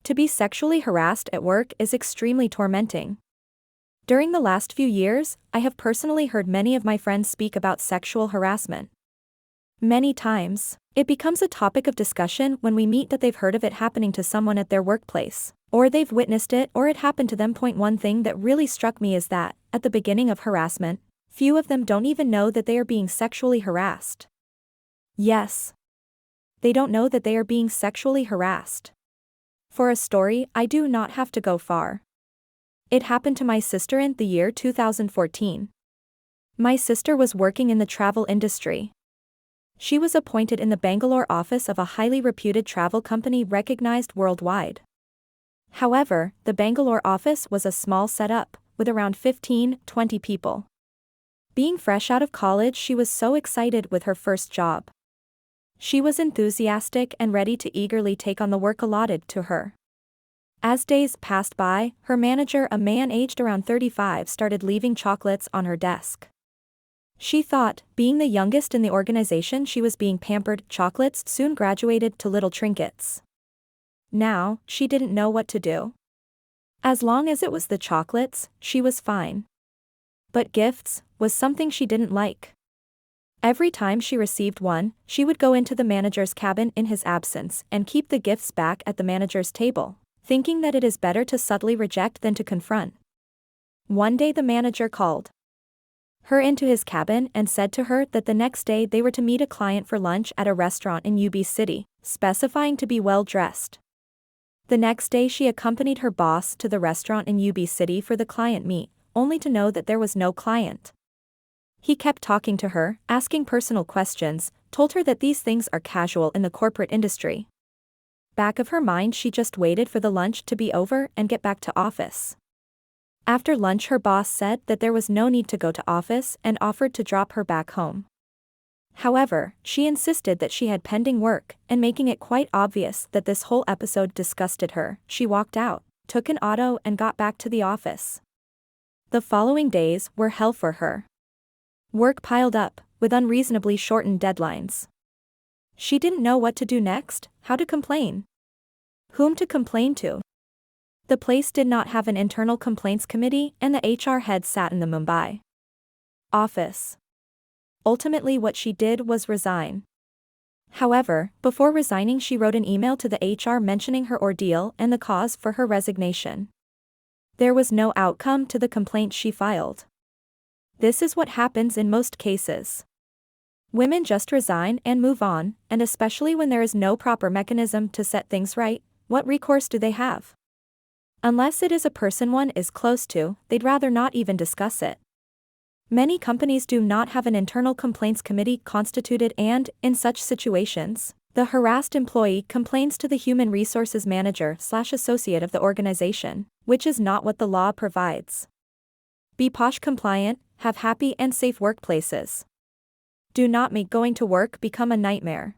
To be sexually harassed at work is extremely tormenting. During the last few years, I have personally heard many of my friends speak about sexual harassment. Many times, it becomes a topic of discussion when we meet that they've heard of it happening to someone at their workplace, or they've witnessed it or it happened to them. One thing that really struck me is that, at the beginning of harassment, few of them don't even know that they are being sexually harassed. Yes. They don't know that they are being sexually harassed. For a story, I do not have to go far. It happened to my sister in the year 2014. My sister was working in the travel industry. She was appointed in the Bangalore office of a highly reputed travel company recognized worldwide. However, the Bangalore office was a small setup, with around 15-20 people. Being fresh out of college, she was so excited with her first job. She was enthusiastic and ready to eagerly take on the work allotted to her. As days passed by, her manager, a man aged around 35, started leaving chocolates on her desk. She thought, being the youngest in the organization, she was being pampered. Chocolates soon graduated to little trinkets. Now, she didn't know what to do. As long as it was the chocolates, she was fine. But gifts was something she didn't like. Every time she received one, she would go into the manager's cabin in his absence and keep the gifts back at the manager's table, thinking that it is better to subtly reject than to confront. One day the manager called her into his cabin and said to her that the next day they were to meet a client for lunch at a restaurant in UB City, specifying to be well dressed. The next day she accompanied her boss to the restaurant in UB City for the client meet, only to know that there was no client. He kept talking to her, asking personal questions, told her that these things are casual in the corporate industry. Back of her mind, she just waited for the lunch to be over and get back to office. After lunch, her boss said that there was no need to go to office and offered to drop her back home. However, she insisted that she had pending work, and making it quite obvious that this whole episode disgusted her, she walked out, took an auto and got back to the office. The following days were hell for her. Work piled up, with unreasonably shortened deadlines. She didn't know what to do next, how to complain. Whom to complain to? The place did not have an internal complaints committee, and the HR head sat in the Mumbai office. Ultimately, what she did was resign. However, before resigning, she wrote an email to the HR mentioning her ordeal and the cause for her resignation. There was no outcome to the complaint she filed. This is what happens in most cases. Women just resign and move on, and especially when there is no proper mechanism to set things right, what recourse do they have? Unless it is a person one is close to, they'd rather not even discuss it. Many companies do not have an internal complaints committee constituted, and, in such situations, the harassed employee complains to the human resources manager/associate of the organization, which is not what the law provides. Be Posh compliant, have happy and safe workplaces. Do not make going to work become a nightmare.